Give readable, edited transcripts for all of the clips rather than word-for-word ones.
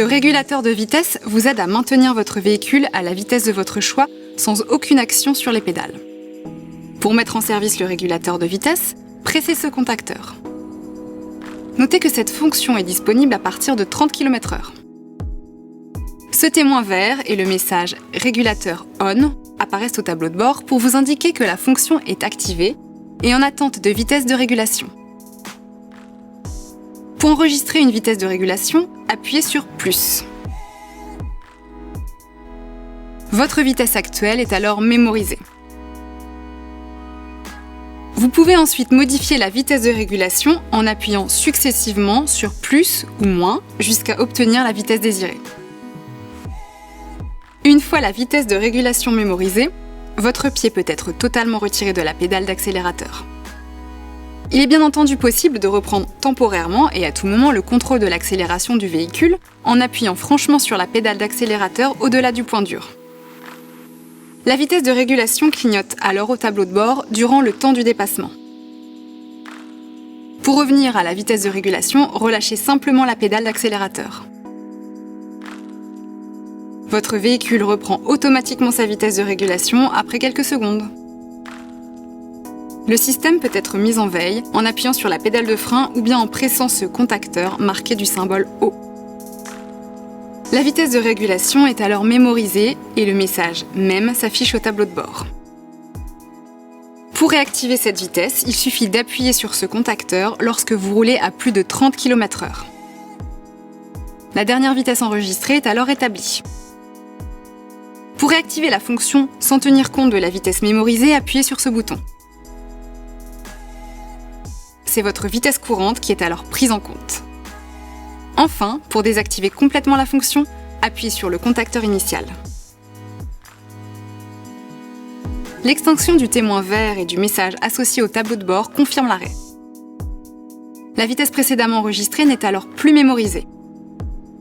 Le régulateur de vitesse vous aide à maintenir votre véhicule à la vitesse de votre choix sans aucune action sur les pédales. Pour mettre en service le régulateur de vitesse, pressez ce contacteur. Notez que cette fonction est disponible à partir de 30 km/h. Ce témoin vert et le message « Régulateur ON » apparaissent au tableau de bord pour vous indiquer que la fonction est activée et en attente de vitesse de régulation. Pour enregistrer une vitesse de régulation, appuyez sur « Plus ». Votre vitesse actuelle est alors mémorisée. Vous pouvez ensuite modifier la vitesse de régulation en appuyant successivement sur plus ou moins jusqu'à obtenir la vitesse désirée. Une fois la vitesse de régulation mémorisée, votre pied peut être totalement retiré de la pédale d'accélérateur. Il est bien entendu possible de reprendre temporairement et à tout moment le contrôle de l'accélération du véhicule en appuyant franchement sur la pédale d'accélérateur au-delà du point dur. La vitesse de régulation clignote alors au tableau de bord durant le temps du dépassement. Pour revenir à la vitesse de régulation, relâchez simplement la pédale d'accélérateur. Votre véhicule reprend automatiquement sa vitesse de régulation après quelques secondes. Le système peut être mis en veille en appuyant sur la pédale de frein ou bien en pressant ce contacteur marqué du symbole O. La vitesse de régulation est alors mémorisée et le message « MEM » s'affiche au tableau de bord. Pour réactiver cette vitesse, il suffit d'appuyer sur ce contacteur lorsque vous roulez à plus de 30 km/h. La dernière vitesse enregistrée est alors établie. Pour réactiver la fonction sans tenir compte de la vitesse mémorisée, appuyez sur ce bouton. C'est votre vitesse courante qui est alors prise en compte. Enfin, pour désactiver complètement la fonction, appuyez sur le contacteur initial. L'extinction du témoin vert et du message associé au tableau de bord confirme l'arrêt. La vitesse précédemment enregistrée n'est alors plus mémorisée.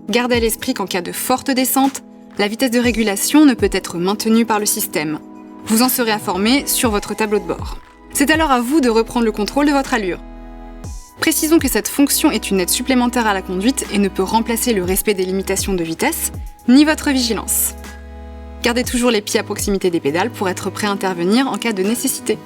Gardez à l'esprit qu'en cas de forte descente, la vitesse de régulation ne peut être maintenue par le système. Vous en serez informé sur votre tableau de bord. C'est alors à vous de reprendre le contrôle de votre allure. Précisons que cette fonction est une aide supplémentaire à la conduite et ne peut remplacer le respect des limitations de vitesse, ni votre vigilance. Gardez toujours les pieds à proximité des pédales pour être prêt à intervenir en cas de nécessité.